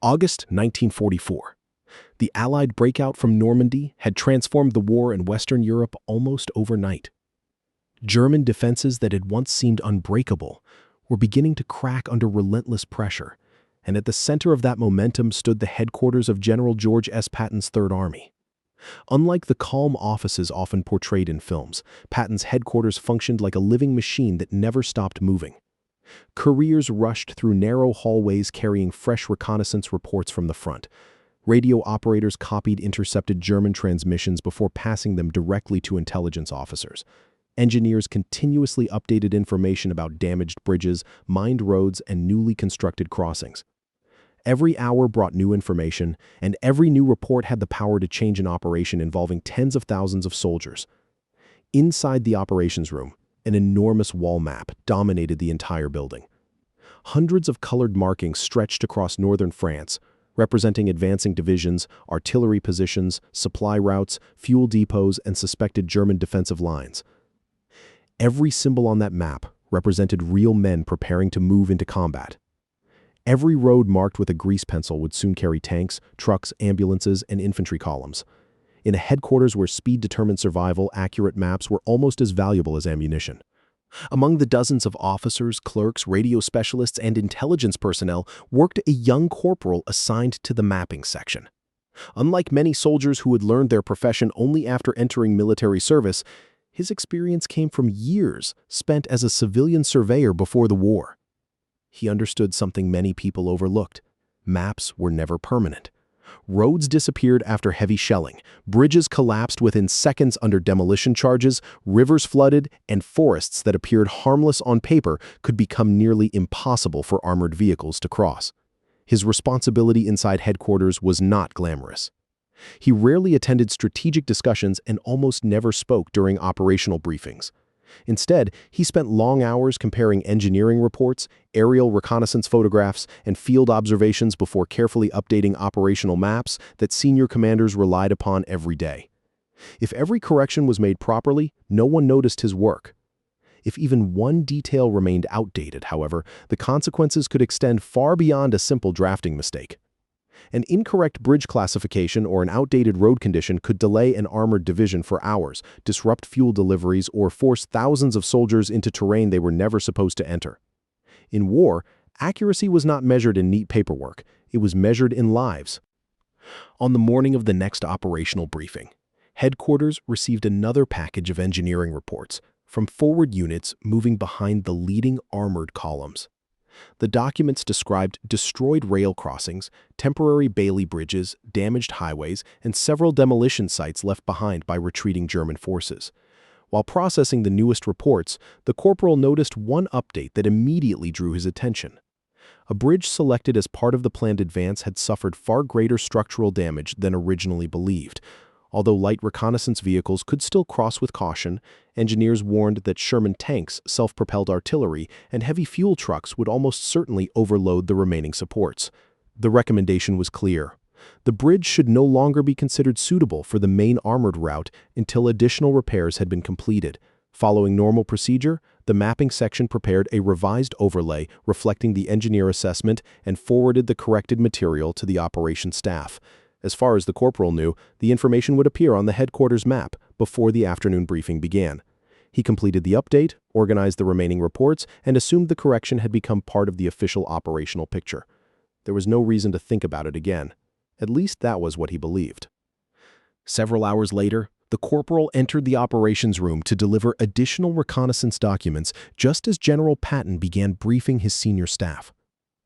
August 1944. The Allied breakout from Normandy had transformed the war in Western Europe almost overnight. German defenses that had once seemed unbreakable were beginning to crack under relentless pressure, and at the center of that momentum stood the headquarters of General George S. Patton's Third Army. Unlike the calm offices often portrayed in films, Patton's headquarters functioned like a living machine that never stopped moving. Couriers rushed through narrow hallways carrying fresh reconnaissance reports from the front. Radio operators copied intercepted German transmissions before passing them directly to intelligence officers. Engineers continuously updated information about damaged bridges, mined roads, and newly constructed crossings. Every hour brought new information, and every new report had the power to change an operation involving tens of thousands of soldiers. Inside the operations room, an enormous wall map dominated the entire building. Hundreds of colored markings stretched across northern France, representing advancing divisions, artillery positions, supply routes, fuel depots, and suspected German defensive lines. Every symbol on that map represented real men preparing to move into combat. Every road marked with a grease pencil would soon carry tanks, trucks, ambulances, and infantry columns. In a headquarters where speed determined survival, accurate maps were almost as valuable as ammunition. Among the dozens of officers, clerks, radio specialists, and intelligence personnel worked a young corporal assigned to the mapping section. Unlike many soldiers who had learned their profession only after entering military service, his experience came from years spent as a civilian surveyor before the war. He understood something many people overlooked. Maps were never permanent. Roads disappeared after heavy shelling, bridges collapsed within seconds under demolition charges, rivers flooded, and forests that appeared harmless on paper could become nearly impossible for armored vehicles to cross. His responsibility inside headquarters was not glamorous. He rarely attended strategic discussions and almost never spoke during operational briefings. Instead, he spent long hours comparing engineering reports, aerial reconnaissance photographs, and field observations before carefully updating operational maps that senior commanders relied upon every day. If every correction was made properly, no one noticed his work. If even one detail remained outdated, however, the consequences could extend far beyond a simple drafting mistake. An incorrect bridge classification or an outdated road condition could delay an armored division for hours, disrupt fuel deliveries, or force thousands of soldiers into terrain they were never supposed to enter. In war, accuracy was not measured in neat paperwork, it was measured in lives. On the morning of the next operational briefing, headquarters received another package of engineering reports from forward units moving behind the leading armored columns. The documents described destroyed rail crossings, temporary Bailey bridges, damaged highways, and several demolition sites left behind by retreating German forces. While processing the newest reports, the corporal noticed one update that immediately drew his attention. A bridge selected as part of the planned advance had suffered far greater structural damage than originally believed. Although light reconnaissance vehicles could still cross with caution, engineers warned that Sherman tanks, self-propelled artillery, and heavy fuel trucks would almost certainly overload the remaining supports. The recommendation was clear. The bridge should no longer be considered suitable for the main armored route until additional repairs had been completed. Following normal procedure, the mapping section prepared a revised overlay reflecting the engineer assessment and forwarded the corrected material to the operations staff. As far as the corporal knew, the information would appear on the headquarters map before the afternoon briefing began. He completed the update, organized the remaining reports, and assumed the correction had become part of the official operational picture. There was no reason to think about it again. At least that was what he believed. Several hours later, the corporal entered the operations room to deliver additional reconnaissance documents just as General Patton began briefing his senior staff.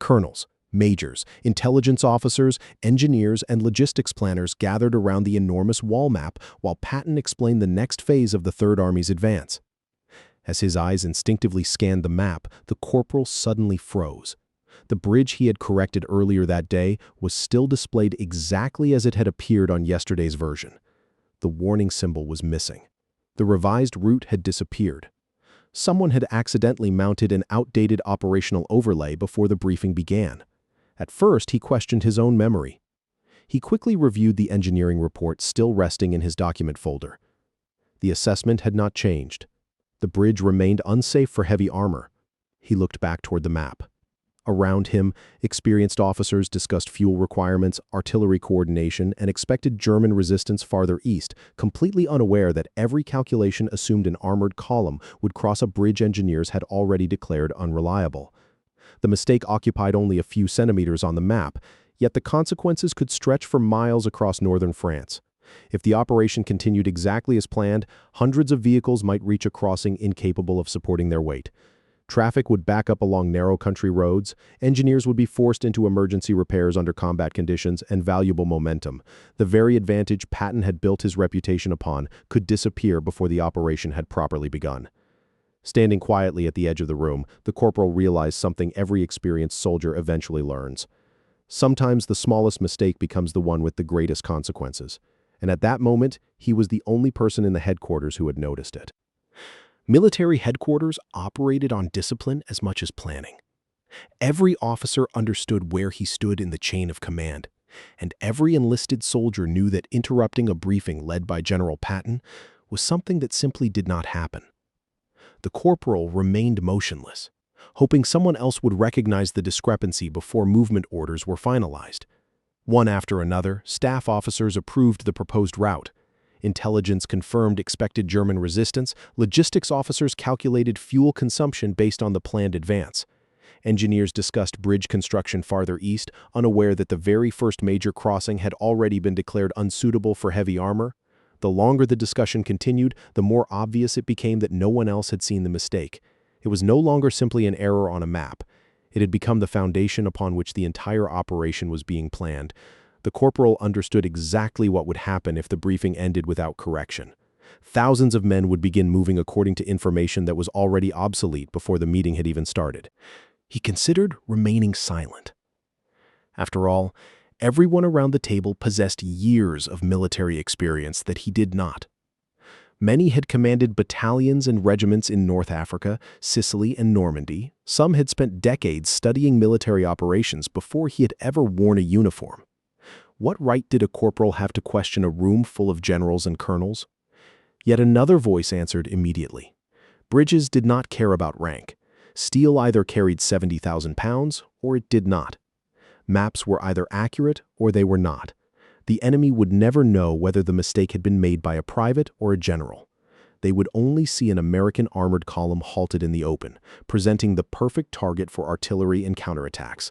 Colonels, majors, intelligence officers, engineers, and logistics planners gathered around the enormous wall map while Patton explained the next phase of the Third Army's advance. As his eyes instinctively scanned the map, the corporal suddenly froze. The bridge he had corrected earlier that day was still displayed exactly as it had appeared on yesterday's version. The warning symbol was missing. The revised route had disappeared. Someone had accidentally mounted an outdated operational overlay before the briefing began. At first, he questioned his own memory. He quickly reviewed the engineering report still resting in his document folder. The assessment had not changed. The bridge remained unsafe for heavy armor. He looked back toward the map. Around him, experienced officers discussed fuel requirements, artillery coordination, and expected German resistance farther east, completely unaware that every calculation assumed an armored column would cross a bridge engineers had already declared unreliable. The mistake occupied only a few centimeters on the map, yet the consequences could stretch for miles across northern France. If the operation continued exactly as planned, hundreds of vehicles might reach a crossing incapable of supporting their weight. Traffic would back up along narrow country roads, engineers would be forced into emergency repairs under combat conditions, and valuable momentum, the very advantage Patton had built his reputation upon, could disappear before the operation had properly begun. Standing quietly at the edge of the room, the corporal realized something every experienced soldier eventually learns. Sometimes the smallest mistake becomes the one with the greatest consequences, and at that moment, he was the only person in the headquarters who had noticed it. Military headquarters operated on discipline as much as planning. Every officer understood where he stood in the chain of command, and every enlisted soldier knew that interrupting a briefing led by General Patton was something that simply did not happen. The corporal remained motionless, hoping someone else would recognize the discrepancy before movement orders were finalized. One after another, staff officers approved the proposed route. Intelligence confirmed expected German resistance, logistics officers calculated fuel consumption based on the planned advance. Engineers discussed bridge construction farther east, unaware that the very first major crossing had already been declared unsuitable for heavy armor. The longer the discussion continued, the more obvious it became that no one else had seen the mistake. It was no longer simply an error on a map. It had become the foundation upon which the entire operation was being planned. The corporal understood exactly what would happen if the briefing ended without correction. Thousands of men would begin moving according to information that was already obsolete before the meeting had even started. He considered remaining silent. After all, everyone around the table possessed years of military experience that he did not. Many had commanded battalions and regiments in North Africa, Sicily, and Normandy. Some had spent decades studying military operations before he had ever worn a uniform. What right did a corporal have to question a room full of generals and colonels? Yet another voice answered immediately. Bridges did not care about rank. Steel either carried 70,000 pounds or it did not. Maps were either accurate or they were not. The enemy would never know whether the mistake had been made by a private or a general. They would only see an American armored column halted in the open, presenting the perfect target for artillery and counterattacks.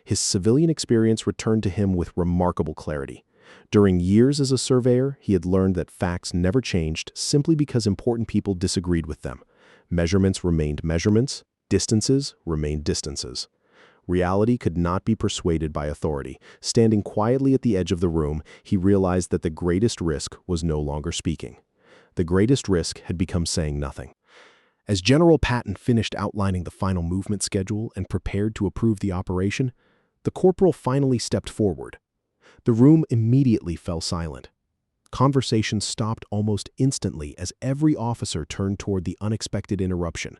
His civilian experience returned to him with remarkable clarity. During years as a surveyor, he had learned that facts never changed simply because important people disagreed with them. Measurements remained measurements, distances remained distances. Reality could not be persuaded by authority. Standing quietly at the edge of the room, he realized that the greatest risk was no longer speaking. The greatest risk had become saying nothing. As General Patton finished outlining the final movement schedule and prepared to approve the operation, the corporal finally stepped forward. The room immediately fell silent. Conversation stopped almost instantly as every officer turned toward the unexpected interruption.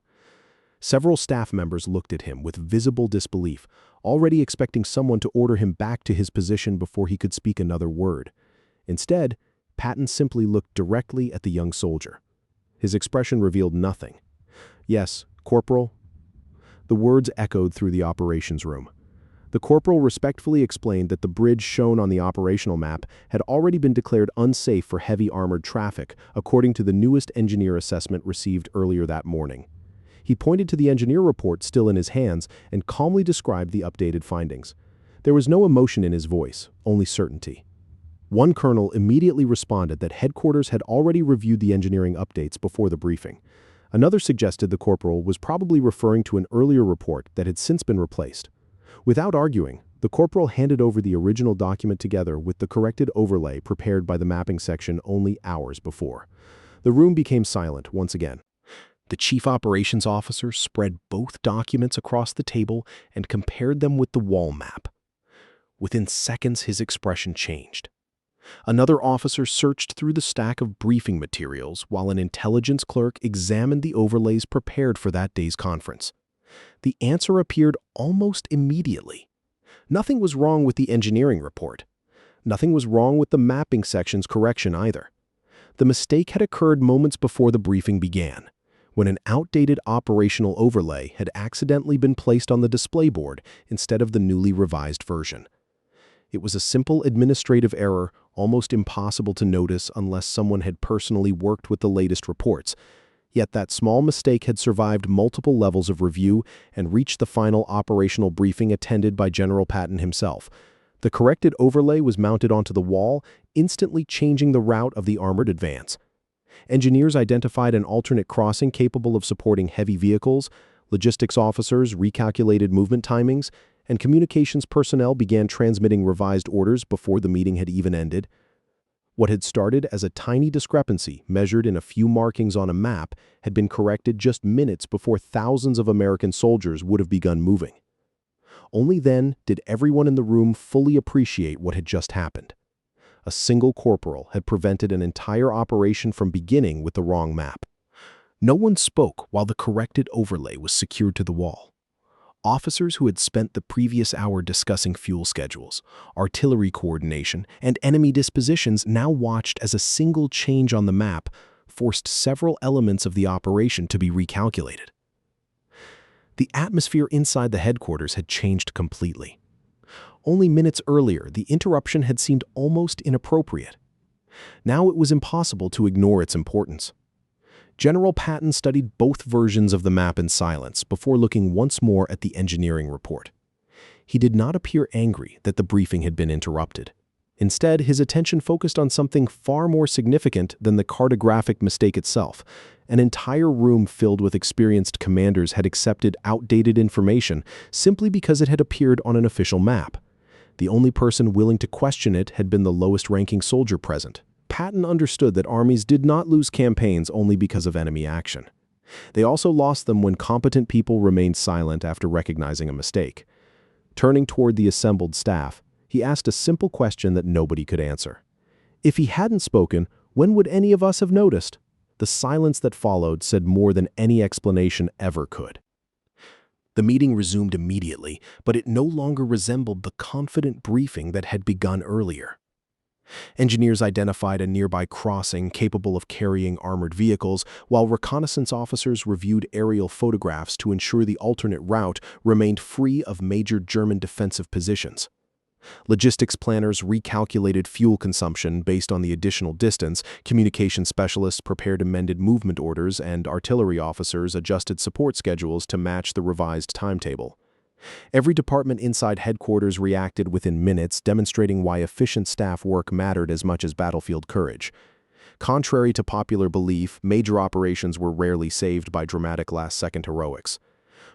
Several staff members looked at him with visible disbelief, already expecting someone to order him back to his position before he could speak another word. Instead, Patton simply looked directly at the young soldier. His expression revealed nothing. "Yes, Corporal." The words echoed through the operations room. The corporal respectfully explained that the bridge shown on the operational map had already been declared unsafe for heavy armored traffic, according to the newest engineer assessment received earlier that morning. He pointed to the engineer report still in his hands and calmly described the updated findings. There was no emotion in his voice, only certainty. One colonel immediately responded that headquarters had already reviewed the engineering updates before the briefing. Another suggested the corporal was probably referring to an earlier report that had since been replaced. Without arguing, the corporal handed over the original document together with the corrected overlay prepared by the mapping section only hours before. The room became silent once again. The chief operations officer spread both documents across the table and compared them with the wall map. Within seconds, his expression changed. Another officer searched through the stack of briefing materials while an intelligence clerk examined the overlays prepared for that day's conference. The answer appeared almost immediately. Nothing was wrong with the engineering report. Nothing was wrong with the mapping section's correction either. The mistake had occurred moments before the briefing began. when an outdated operational overlay had accidentally been placed on the display board instead of the newly revised version. It was a simple administrative error, almost impossible to notice unless someone had personally worked with the latest reports. Yet that small mistake had survived multiple levels of review and reached the final operational briefing attended by General Patton himself. The corrected overlay was mounted onto the wall, instantly changing the route of the armored advance. Engineers identified an alternate crossing capable of supporting heavy vehicles, logistics officers recalculated movement timings, and communications personnel began transmitting revised orders before the meeting had even ended. What had started as a tiny discrepancy measured in a few markings on a map had been corrected just minutes before thousands of American soldiers would have begun moving. Only then did everyone in the room fully appreciate what had just happened. A single corporal had prevented an entire operation from beginning with the wrong map. No one spoke while the corrected overlay was secured to the wall. Officers who had spent the previous hour discussing fuel schedules, artillery coordination, and enemy dispositions now watched as a single change on the map forced several elements of the operation to be recalculated. The atmosphere inside the headquarters had changed completely. Only minutes earlier, the interruption had seemed almost inappropriate. Now it was impossible to ignore its importance. General Patton studied both versions of the map in silence before looking once more at the engineering report. He did not appear angry that the briefing had been interrupted. Instead, his attention focused on something far more significant than the cartographic mistake itself. An entire room filled with experienced commanders had accepted outdated information simply because it had appeared on an official map. The only person willing to question it had been the lowest-ranking soldier present. Patton understood that armies did not lose campaigns only because of enemy action. They also lost them when competent people remained silent after recognizing a mistake. Turning toward the assembled staff, he asked a simple question that nobody could answer. If he hadn't spoken, when would any of us have noticed? The silence that followed said more than any explanation ever could. The meeting resumed immediately, but it no longer resembled the confident briefing that had begun earlier. Engineers identified a nearby crossing capable of carrying armored vehicles, while reconnaissance officers reviewed aerial photographs to ensure the alternate route remained free of major German defensive positions. Logistics planners recalculated fuel consumption based on the additional distance, communication specialists prepared amended movement orders, and artillery officers adjusted support schedules to match the revised timetable. Every department inside headquarters reacted within minutes, demonstrating why efficient staff work mattered as much as battlefield courage. Contrary to popular belief, major operations were rarely saved by dramatic last-second heroics.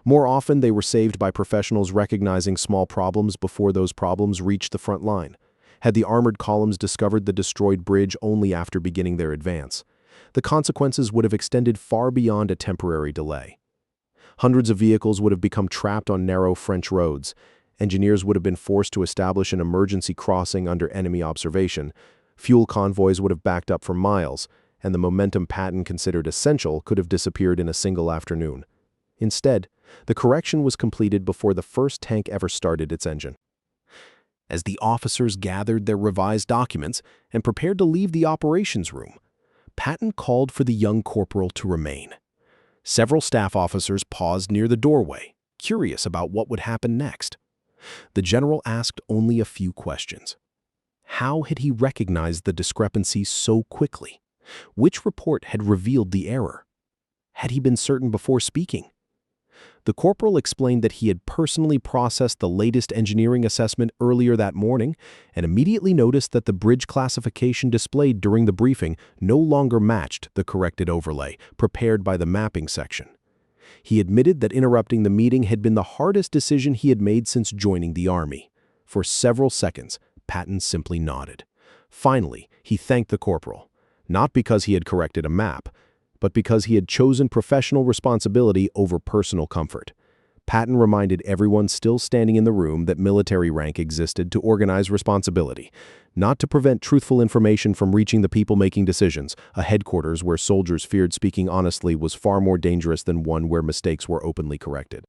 More often, they were saved by professionals recognizing small problems before those problems reached the front line. Had the armored columns discovered the destroyed bridge only after beginning their advance, the consequences would have extended far beyond a temporary delay. Hundreds of vehicles would have become trapped on narrow French roads. Engineers would have been forced to establish an emergency crossing under enemy observation. Fuel convoys would have backed up for miles, and the momentum Patton considered essential could have disappeared in a single afternoon. Instead, the correction was completed before the first tank ever started its engine. As the officers gathered their revised documents and prepared to leave the operations room, Patton called for the young corporal to remain. Several staff officers paused near the doorway, curious about what would happen next. The general asked only a few questions. How had he recognized the discrepancy so quickly? Which report had revealed the error? Had he been certain before speaking? The corporal explained that he had personally processed the latest engineering assessment earlier that morning and immediately noticed that the bridge classification displayed during the briefing no longer matched the corrected overlay prepared by the mapping section. He admitted that interrupting the meeting had been the hardest decision he had made since joining the army. For several seconds, Patton simply nodded. Finally, he thanked the corporal, not because he had corrected a map, but because he had chosen professional responsibility over personal comfort. Patton reminded everyone still standing in the room that military rank existed to organize responsibility, not to prevent truthful information from reaching the people making decisions. A headquarters where soldiers feared speaking honestly was far more dangerous than one where mistakes were openly corrected.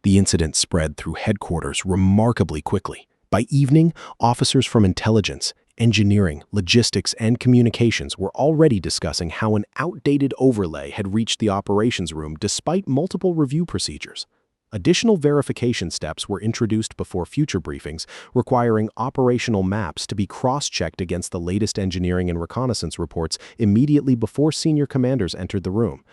The incident spread through headquarters remarkably quickly. By evening, officers from intelligence, Engineering, logistics, and communications were already discussing how an outdated overlay had reached the operations room despite multiple review procedures. Additional verification steps were introduced before future briefings, requiring operational maps to be cross-checked against the latest engineering and reconnaissance reports immediately before senior commanders entered the room.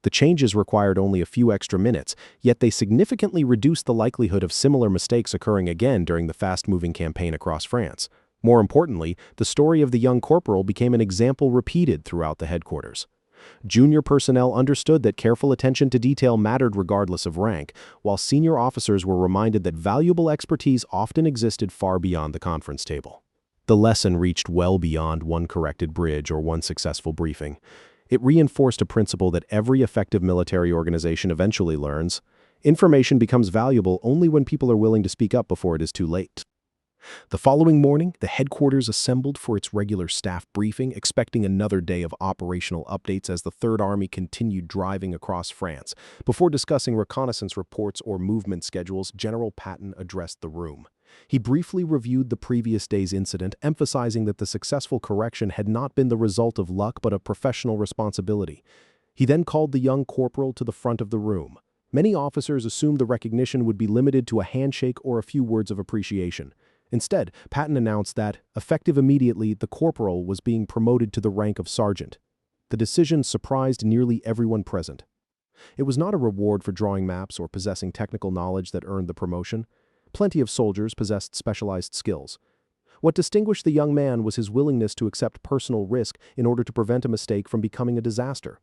The changes required only a few extra minutes, yet they significantly reduced the likelihood of similar mistakes occurring again during the fast-moving campaign across France. More importantly, the story of the young corporal became an example repeated throughout the headquarters. Junior personnel understood that careful attention to detail mattered regardless of rank, while senior officers were reminded that valuable expertise often existed far beyond the conference table. The lesson reached well beyond one corrected bridge or one successful briefing. It reinforced a principle that every effective military organization eventually learns: information becomes valuable only when people are willing to speak up before it is too late. The following morning, the headquarters assembled for its regular staff briefing, expecting another day of operational updates as the Third Army continued driving across France. Before discussing reconnaissance reports or movement schedules, General Patton addressed the room. He briefly reviewed the previous day's incident, emphasizing that the successful correction had not been the result of luck but of professional responsibility. He then called the young corporal to the front of the room. Many officers assumed the recognition would be limited to a handshake or a few words of appreciation. Instead, Patton announced that, effective immediately, the corporal was being promoted to the rank of sergeant. The decision surprised nearly everyone present. It was not a reward for drawing maps or possessing technical knowledge that earned the promotion. Plenty of soldiers possessed specialized skills. What distinguished the young man was his willingness to accept personal risk in order to prevent a mistake from becoming a disaster.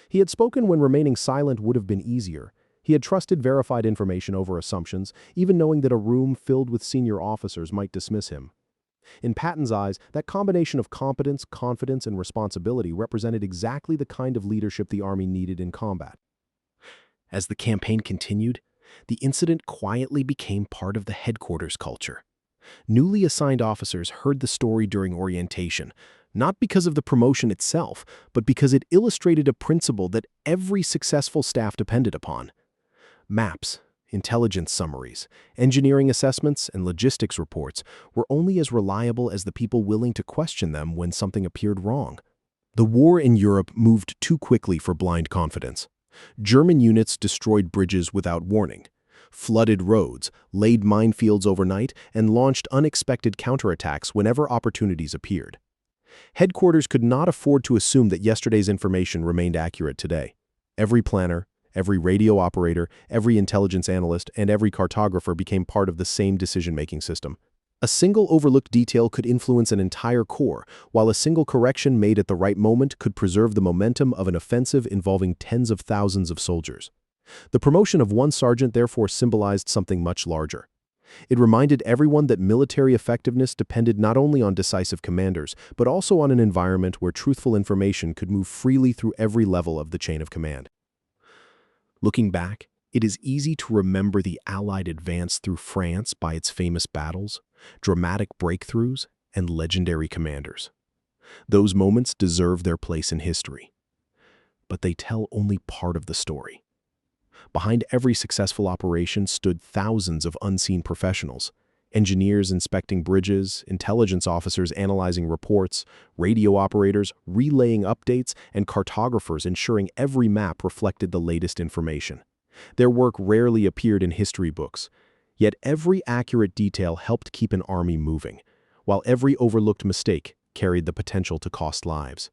He had spoken when remaining silent would have been easier. He had trusted verified information over assumptions, even knowing that a room filled with senior officers might dismiss him. In Patton's eyes, that combination of competence, confidence, and responsibility represented exactly the kind of leadership the Army needed in combat. As the campaign continued, the incident quietly became part of the headquarters culture. Newly assigned officers heard the story during orientation, not because of the promotion itself, but because it illustrated a principle that every successful staff depended upon. Maps, intelligence summaries, engineering assessments, and logistics reports were only as reliable as the people willing to question them when something appeared wrong. The war in Europe moved too quickly for blind confidence. German units destroyed bridges without warning, flooded roads, laid minefields overnight, and launched unexpected counterattacks whenever opportunities appeared. Headquarters could not afford to assume that yesterday's information remained accurate today. Every planner, every radio operator, every intelligence analyst, and every cartographer became part of the same decision-making system. A single overlooked detail could influence an entire corps, while a single correction made at the right moment could preserve the momentum of an offensive involving tens of thousands of soldiers. The promotion of one sergeant therefore symbolized something much larger. It reminded everyone that military effectiveness depended not only on decisive commanders, but also on an environment where truthful information could move freely through every level of the chain of command. Looking back, it is easy to remember the Allied advance through France by its famous battles, dramatic breakthroughs, and legendary commanders. Those moments deserve their place in history. But they tell only part of the story. Behind every successful operation stood thousands of unseen professionals: engineers inspecting bridges, intelligence officers analyzing reports, radio operators relaying updates, and cartographers ensuring every map reflected the latest information. Their work rarely appeared in history books, yet every accurate detail helped keep an army moving, while every overlooked mistake carried the potential to cost lives.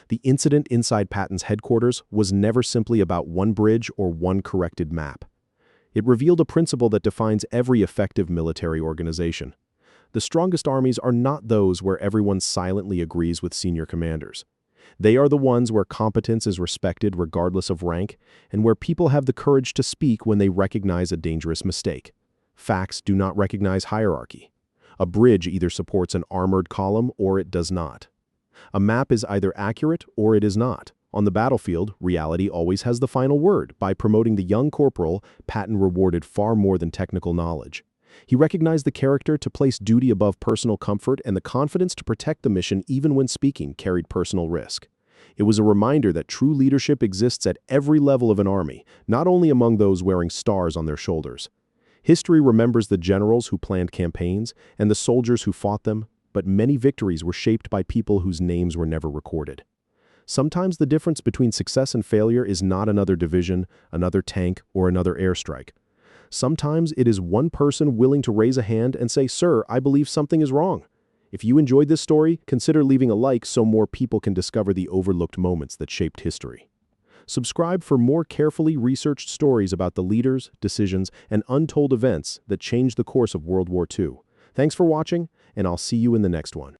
The incident inside Patton's headquarters was never simply about one bridge or one corrected map. It revealed a principle that defines every effective military organization. The strongest armies are not those where everyone silently agrees with senior commanders. They are the ones where competence is respected regardless of rank, and where people have the courage to speak when they recognize a dangerous mistake. Facts do not recognize hierarchy. A bridge either supports an armored column or it does not. A map is either accurate or it is not. On the battlefield, reality always has the final word. By promoting the young corporal, Patton rewarded far more than technical knowledge. He recognized the character to place duty above personal comfort, and the confidence to protect the mission even when speaking carried personal risk. It was a reminder that true leadership exists at every level of an army, not only among those wearing stars on their shoulders. History remembers the generals who planned campaigns and the soldiers who fought them, but many victories were shaped by people whose names were never recorded. Sometimes the difference between success and failure is not another division, another tank, or another airstrike. Sometimes it is one person willing to raise a hand and say, "Sir, I believe something is wrong." If you enjoyed this story, consider leaving a like so more people can discover the overlooked moments that shaped history. Subscribe for more carefully researched stories about the leaders, decisions, and untold events that changed the course of World War II. Thanks for watching, and I'll see you in the next one.